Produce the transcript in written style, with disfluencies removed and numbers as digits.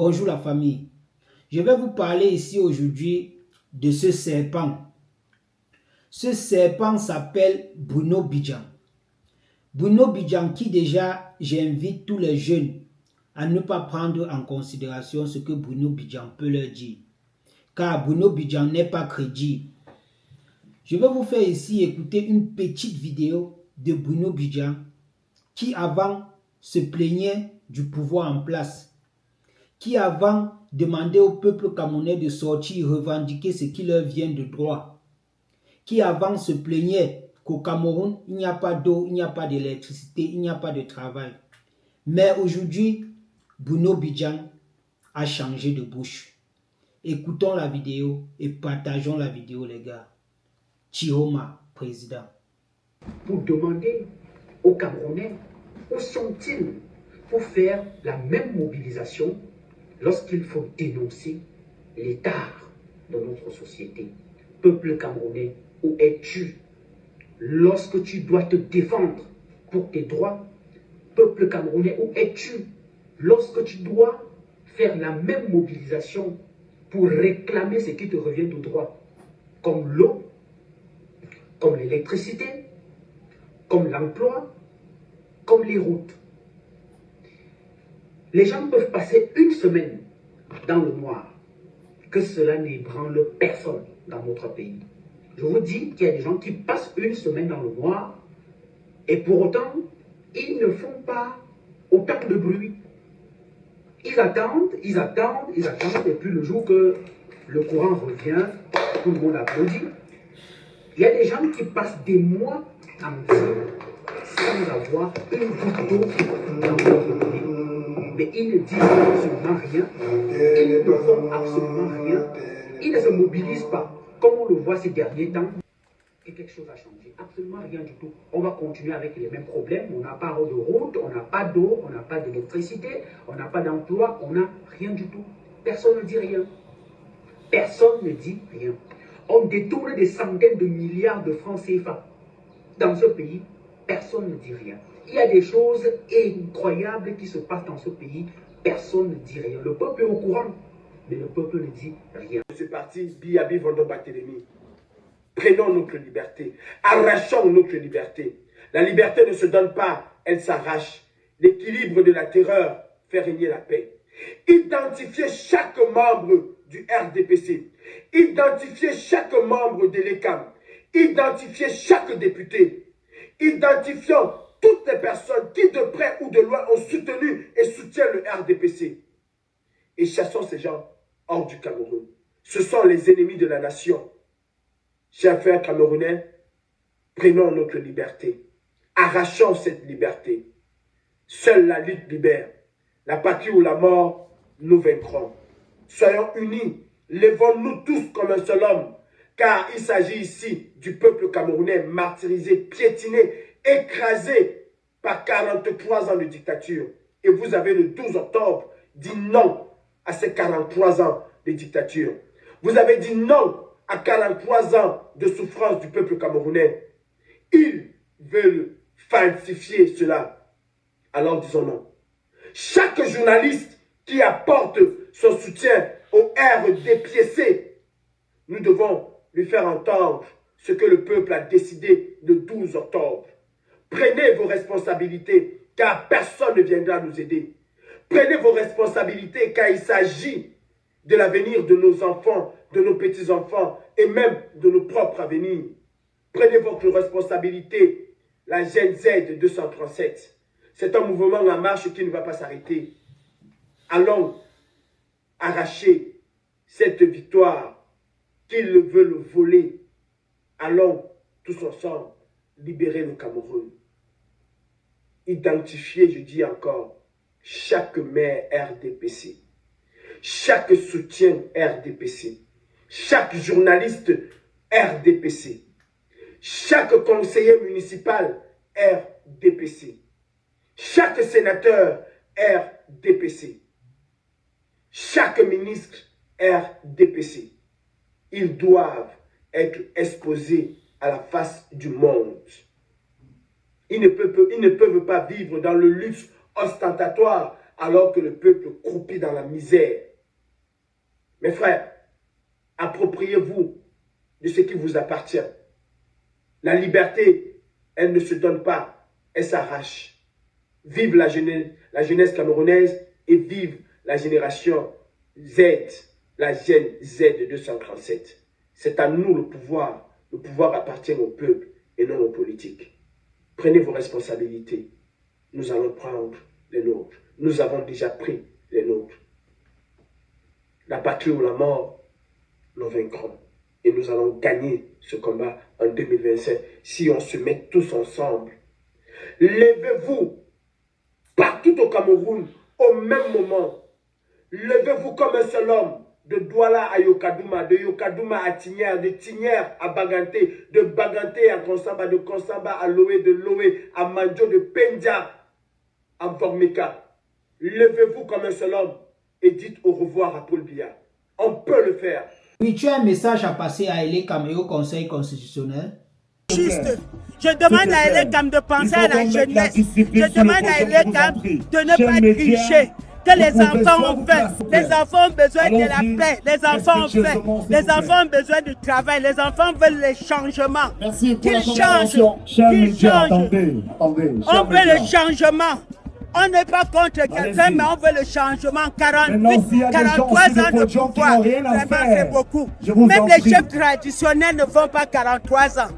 Bonjour la famille. Je vais vous parler ici aujourd'hui de ce serpent. Ce serpent s'appelle Bruno Bidjan. Bruno Bidjan qui déjà, j'invite tous les jeunes à ne pas prendre en considération ce que Bruno Bidjan peut leur dire. Car Bruno Bidjan n'est pas crédible. Je vais vous faire ici écouter une petite vidéo de Bruno Bidjan qui avant se plaignait du pouvoir en place, qui avant demandait au peuple camerounais de sortir revendiquer ce qui leur vient de droit, qui avant se plaignait qu'au Cameroun, il n'y a pas d'eau, il n'y a pas d'électricité, il n'y a pas de travail. Mais aujourd'hui, Bruno Bidjan a changé de bouche. Écoutons la vidéo et partageons la vidéo, les gars. Chioma, président. Pour demander aux Camerounais où sont-ils pour faire la même mobilisation lorsqu'il faut dénoncer l'état de notre société. Peuple camerounais, où es-tu lorsque tu dois te défendre pour tes droits? Peuple camerounais, où es-tu lorsque tu dois faire la même mobilisation pour réclamer ce qui te revient de droit, comme l'eau, comme l'électricité, comme l'emploi, comme les routes? Les gens peuvent passer une semaine dans le noir, que cela n'ébranle personne dans notre pays. Je vous dis qu'il y a des gens qui passent une semaine dans le noir et pour autant, ils ne font pas autant de bruit. Ils attendent, et puis le jour que le courant revient, tout le monde applaudit. Il y a des gens qui passent des mois entiers sans avoir une goutte d'eau dans leur pays. Mais ils ne disent absolument rien, ils ne font absolument rien, ils ne se mobilisent pas. Comme on le voit ces derniers temps, que quelque chose a changé, absolument rien du tout. On va continuer avec les mêmes problèmes, on n'a pas de route, on n'a pas d'eau, on n'a pas d'électricité, on n'a pas d'emploi, on n'a rien du tout. Personne ne dit rien. Personne ne dit rien. On détourne des centaines de milliards de francs CFA. Dans ce pays, personne ne dit rien. Il y a des choses incroyables qui se passent dans ce pays. Personne ne dit rien. Le peuple est au courant, mais le peuple ne dit rien. C'est parti, Biabi Vando Barthélémy. Prenons notre liberté. Arrachons notre liberté. La liberté ne se donne pas, elle s'arrache. L'équilibre de la terreur fait régner la paix. Identifiez chaque membre du RDPC. Identifiez chaque membre de l'ECAM. Identifiez chaque député. Identifions toutes les personnes qui de près ou de loin ont soutenu et soutiennent le RDPC. Et chassons ces gens hors du Cameroun. Ce sont les ennemis de la nation. Chers frères camerounais, prenons notre liberté. Arrachons cette liberté. Seule la lutte libère. La patrie ou la mort, nous vaincrons. Soyons unis. Lèvons-nous tous comme un seul homme. Car il s'agit ici du peuple camerounais martyrisé, piétiné, écrasé par 43 ans de dictature. Et vous avez le 12 octobre dit non à ces 43 ans de dictature. Vous avez dit non à 43 ans de souffrance du peuple camerounais. Ils veulent falsifier cela. Alors disons non. Chaque journaliste qui apporte son soutien au RDPC, nous devons lui faire entendre ce que le peuple a décidé le 12 octobre. Prenez vos responsabilités, car personne ne viendra nous aider. Prenez vos responsabilités, car il s'agit de l'avenir de nos enfants, de nos petits-enfants et même de nos propres avenirs. Prenez votre responsabilité. La Gen Z 237, c'est un mouvement en marche qui ne va pas s'arrêter. Allons arracher cette victoire qu'ils veulent voler. Allons tous ensemble libérer le Cameroun. Identifier, je dis encore, chaque maire RDPC, chaque soutien RDPC, chaque journaliste RDPC, chaque conseiller municipal RDPC, chaque sénateur RDPC, chaque ministre RDPC. Ils doivent être exposés à la face du monde. Ils ne peuvent pas vivre dans le luxe ostentatoire alors que le peuple croupit dans la misère. Mes frères, appropriez-vous de ce qui vous appartient. La liberté, elle ne se donne pas, elle s'arrache. Vive la jeunesse camerounaise et vive la génération Z, la Gen Z de 237. C'est à nous le pouvoir. Le pouvoir appartient au peuple et non aux politiques. Prenez vos responsabilités. Nous allons prendre les nôtres. Nous avons déjà pris les nôtres. La patrie ou la mort, nous vaincrons. Et nous allons gagner ce combat en 2025 si on se met tous ensemble. Levez-vous partout au Cameroun au même moment. Levez-vous comme un seul homme. De Douala à Yokadouma, de Yokadouma à Tignière, de Tignière à Baganté, de Baganté à Konsamba, de Konsamba à Loé, de Loé à Mandjo, de Pendja à Vormeka. Levez-vous comme un seul homme et dites au revoir à Paul Biya. On peut le faire. Oui, tu as un message à passer à Elekam et au Conseil constitutionnel. Juste. Je demande à Elekam de penser à la jeunesse. Je demande à Elekam de ne pas tricher. Que les enfants ont faim. Les enfants ont besoin de la paix. Les enfants ont faim. Les enfants ont besoin du travail. Les enfants veulent les changements. Qu'ils changent. Qu'ils changent. On veut le changement. On n'est pas contre quelqu'un, mais on veut le changement. 48, 43 ans de pouvoir. Vraiment, c'est beaucoup. Même les chefs traditionnels ne font pas 43 ans.